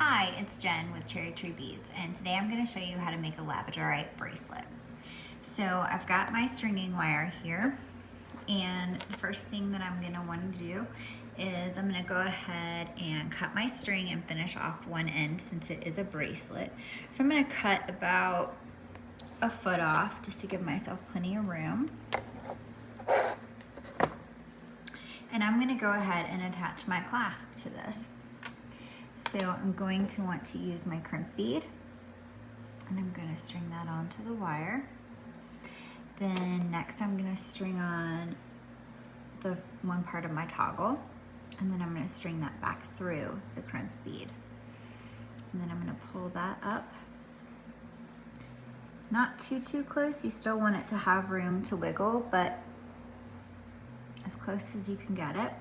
Hi, it's Jen with Cherry Tree Beads, and today I'm going to show you how to make a Labradorite bracelet. So I've got my stringing wire here, and the first thing that I'm going to want to do is I'm going to go ahead and cut my string and finish off one end since it is a bracelet. So I'm going to cut about a foot off just to give myself plenty of room. And I'm going to go ahead and attach my clasp to this. So I'm going to want to use my crimp bead, and I'm going to string that onto the wire. Then next I'm going to string on the one part of my toggle, and then I'm going to string that back through the crimp bead. And then I'm going to pull that up. Not too close, you still want it to have room to wiggle, but as close as you can get it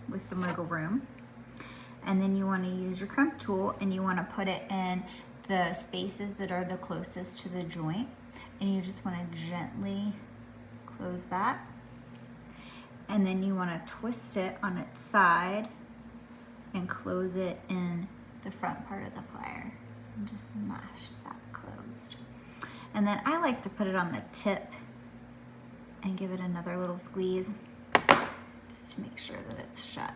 with some wiggle room. And then you want to use your crimp tool and you want to put it in the spaces that are the closest to the joint, and you just want to gently close that. And then you want to twist it on its side and close it in the front part of the plier and just mash that closed. And then I like to put it on the tip and give it another little squeeze just to make sure that it's shut.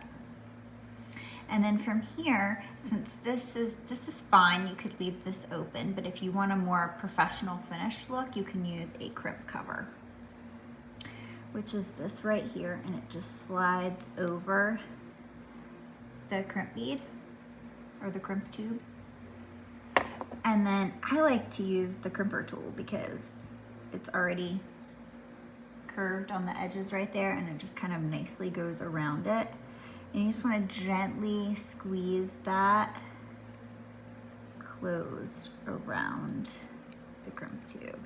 And then from here, since this is fine, you could leave this open, but if you want a more professional finished look, you can use a crimp cover, which is this right here, and it just slides over the crimp bead or the crimp tube. And then I like to use the crimper tool because it's already curved on the edges right there, and it just kind of nicely goes around it. And you just want to gently squeeze that closed around the crimp tube.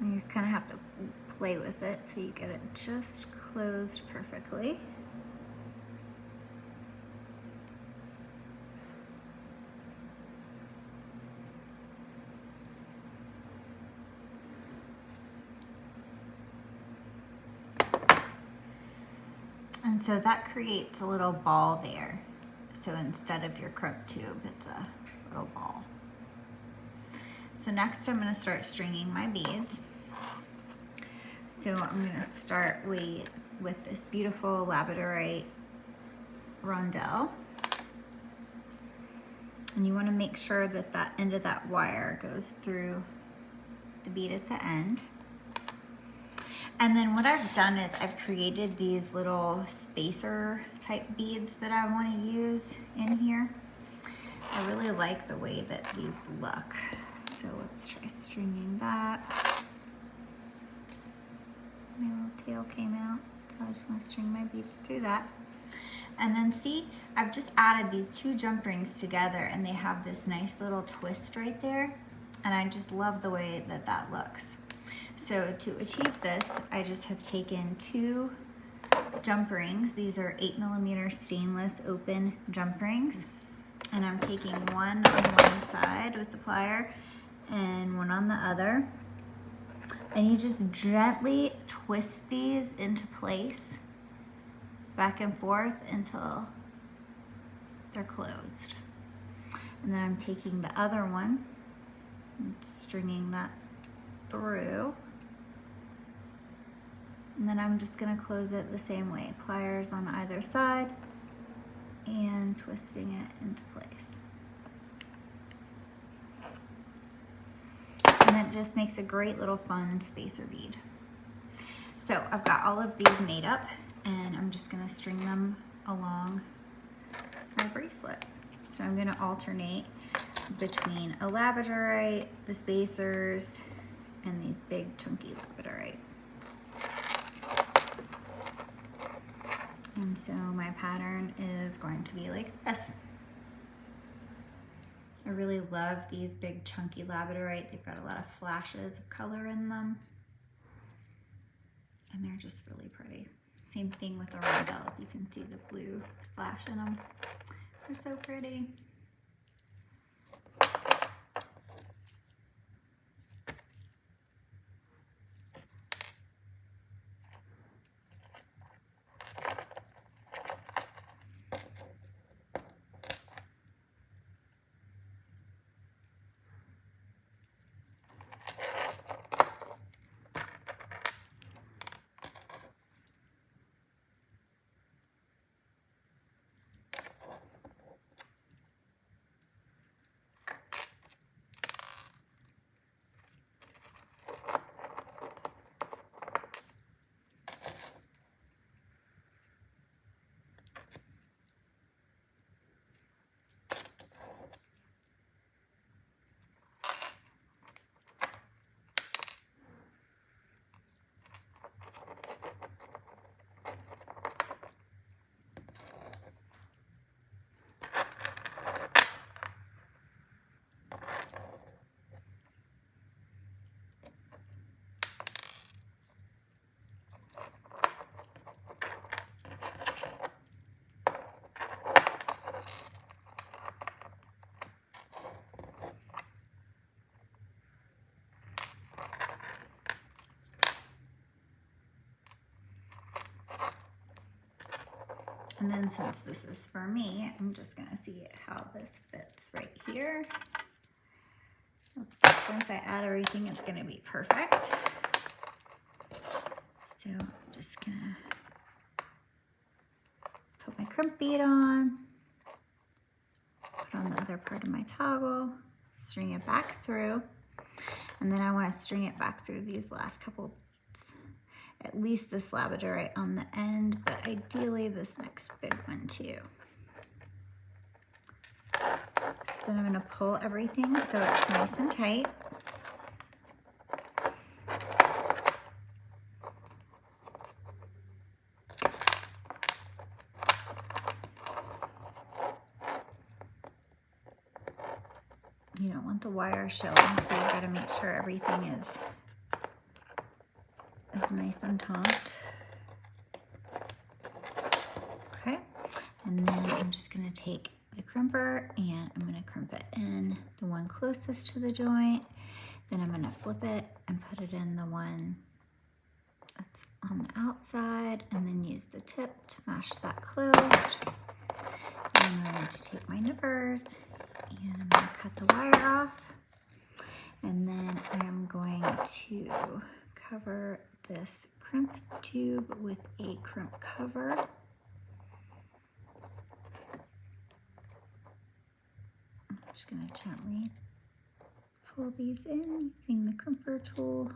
And you just kind of have to play with it till you get it just closed perfectly. And so that creates a little ball there. So instead of your crimp tube, it's a little ball. So next I'm going to start stringing my beads. So I'm going to start with this beautiful Labradorite rondelle. And you want to make sure that that end of that wire goes through the bead at the end. And then what I've done is I've created these little spacer type beads that I want to use in here. I really like the way that these look. So let's try stringing that. My little tail came out, so I just want to string my beads through that. And then see, I've just added these two jump rings together, and they have this nice little twist right there. And I just love the way that that looks. So to achieve this, I just have taken two jump rings. These are 8mm stainless open jump rings. And I'm taking one on one side with the plier and one on the other. And you just gently twist these into place, back and forth until they're closed. And then I'm taking the other one and stringing that through. And then I'm just going to close it the same way, pliers on either side and twisting it into place. And it just makes a great little fun spacer bead. So I've got all of these made up, and I'm just going to string them along my bracelet. So I'm going to alternate between a Labradorite, the spacers, and these big chunky Labradorite. And so my pattern is going to be like this. I really love these big chunky Labradorite. They've got a lot of flashes of color in them, and they're just really pretty. Same thing with the rondelles. You can see the blue flash in them. They're so pretty. And then since this is for me, I'm just gonna see how this fits right here. Once I add everything, it's gonna be perfect. So I'm just gonna put my crimp bead on, put on the other part of my toggle, string it back through, and then I wanna string it back through these last couple beads. At least this labradorite on the end, but ideally this next big one too. So then I'm gonna pull everything so it's nice and tight. You don't want the wire showing, so you gotta make sure everything is nice and taut. Okay, and then I'm just gonna take the crimper and I'm gonna crimp it in the one closest to the joint. Then I'm gonna flip it and put it in the one that's on the outside, and then use the tip to mash that closed. And I'm going to take my nippers and I'm gonna cut the wire off. And then I'm going to cover this crimp tube with a crimp cover. I'm just gonna gently pull these in using the crimper tool.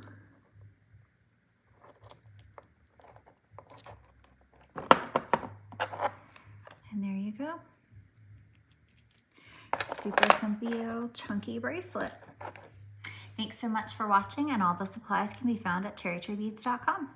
And there you go. Super simple, chunky bracelet. Thanks so much for watching, and all the supplies can be found at cherrytreebeads.com.